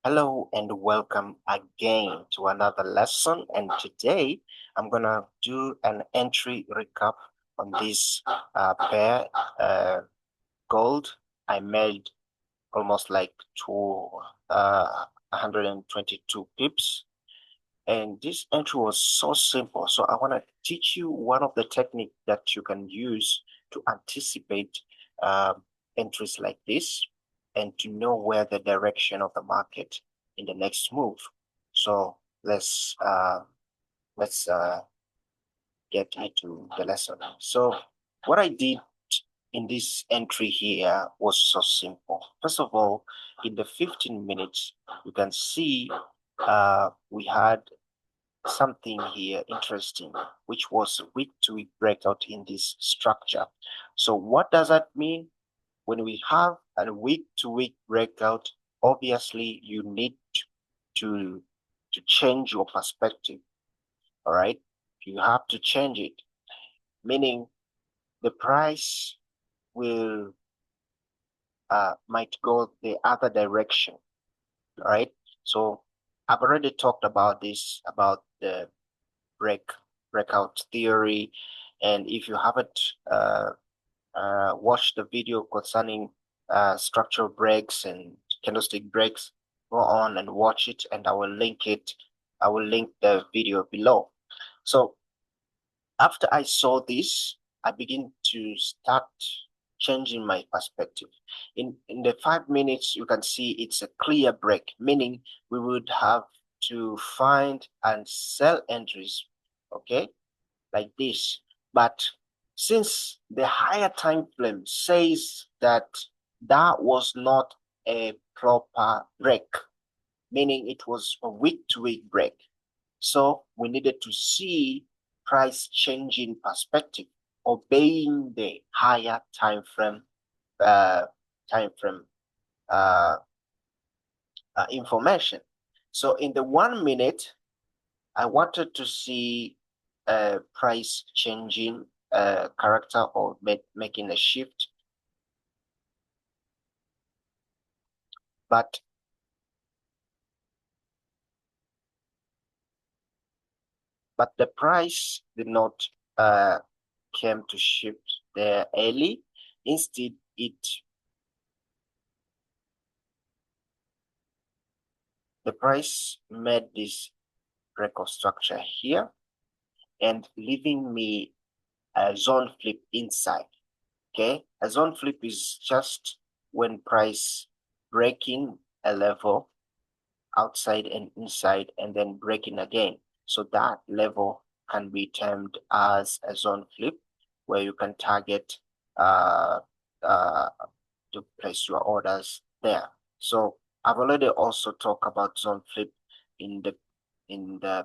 Hello and welcome again to another lesson, and today I'm gonna do an entry recap on this pair gold. I made almost like 122 pips, and this entry was so simple. So I want to teach you one of the techniques that you can use to anticipate entries like this and to know where the direction of the market in the next move. So let's get into the lesson. So what I did in this entry here was so simple. First of all, in the 15 minutes, you can see we had something here interesting, which was week-to-week breakout in this structure. So what does that mean? When we have a week-to-week breakout, obviously you need to change your perspective. All right, you have to change it, meaning the price will might go the other direction. All right, so I've already talked about this, about the breakout theory, and if you haven't watched the video concerning structural breaks and candlestick breaks, go on and watch it, and I will link the video below. So after I saw this, I begin to start changing my perspective. In the 5 minutes, you can see it's a clear break, meaning we would have to find and sell entries, okay, like this. But since the higher time frame says that that was not a proper break, meaning it was a week-to-week break, so we needed to see price changing perspective, obeying the higher time frame information. So in the 1 minute, I wanted to see price changing character or making a shift, but the price did not came to shift there early. Instead, the price made this record structure here and leaving me a zone flip inside. Okay, a zone flip is just when price breaking a level outside and inside and then breaking again. So that level can be termed as a zone flip, where you can target to place your orders there. So I've already also talked about zone flip in the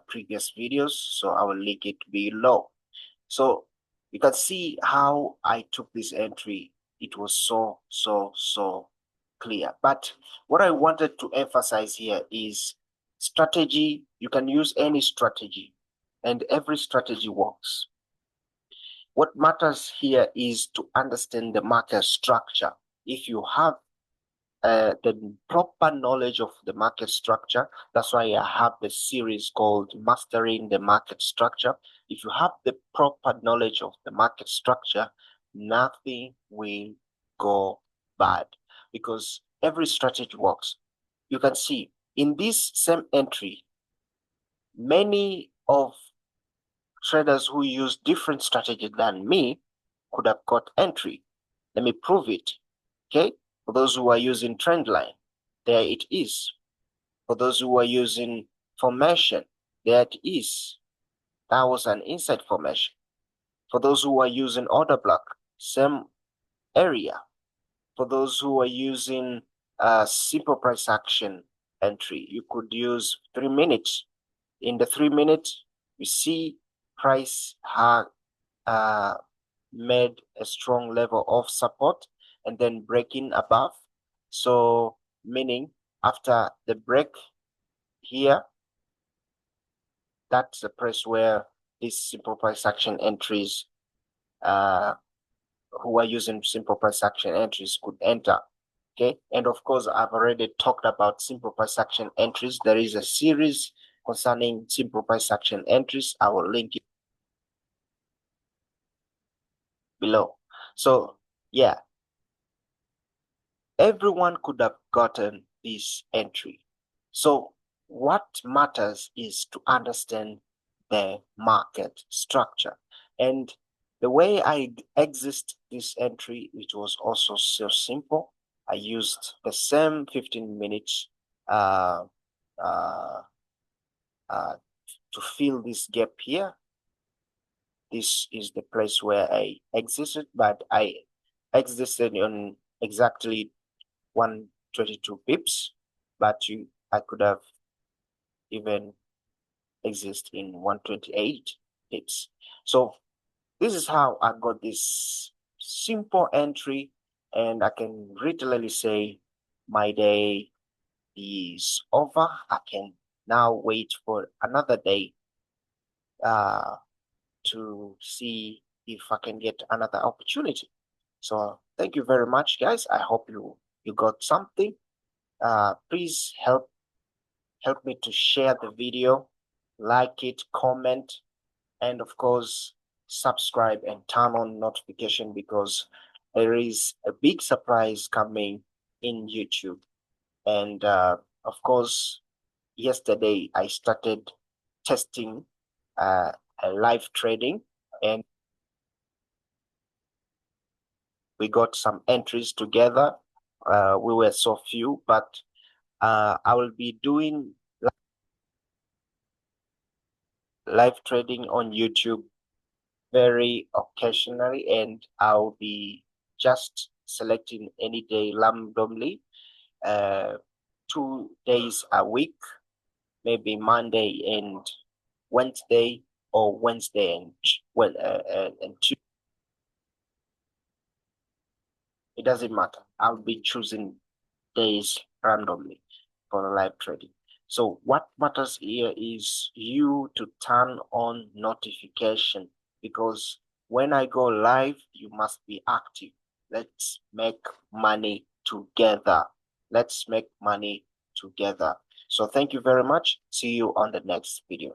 previous videos, so I will link it below. So you can see how I took this entry. It was so clear. But what I wanted to emphasize here is strategy. You can use any strategy, and every strategy works. What matters here is to understand the market structure. If you have the proper knowledge of the market structure, that's why I have the series called Mastering the Market Structure. If you have the proper knowledge of the market structure, nothing will go bad, because every strategy works. You can see in this same entry, many of traders who use different strategies than me could have got entry. Let me prove it. Okay, for those who are using trend line, there it is. For those who are using formation, there it is. That was an inside formation. For those who are using order block, same area. For those who are using simple price action entry, you could use 3 minutes. In the 3 minutes, you see price had made a strong level of support and then breaking above. So meaning after the break here, that's the place where these simple price action entries who are using simple price action entries could enter. Okay, and of course, I've already talked about simple price action entries. There is a series concerning simple price action entries. I will link it below. So yeah, everyone could have gotten this entry. So what matters is to understand the market structure. And the way I exit this entry, it was also so simple. I used the same 15 minutes uh, uh, uh, to fill this gap here. This is the place where I exited, but I exited on exactly 122 pips, but I could have even exist in 128 pips. So this is how I got this simple entry, and I can literally say my day is over. I can now wait for another day to see if I can get another opportunity. So thank you very much, guys. I hope you got something. Please help me to share the video, like it, comment, and of course, subscribe and turn on notification because there is a big surprise coming in YouTube. And of course, yesterday I started testing uh, live trading, and we got some entries together. We were so few, but I will be doing live trading on YouTube very occasionally, and I'll be just selecting any day randomly, 2 days a week, maybe Monday and Wednesday, or Wednesday and Tuesday. It doesn't matter. I'll be choosing days randomly for the live trading. So what matters here is you to turn on notification, because when I go live, you must be active. Let's make money together. Let's make money together. So thank you very much. See you on the next video.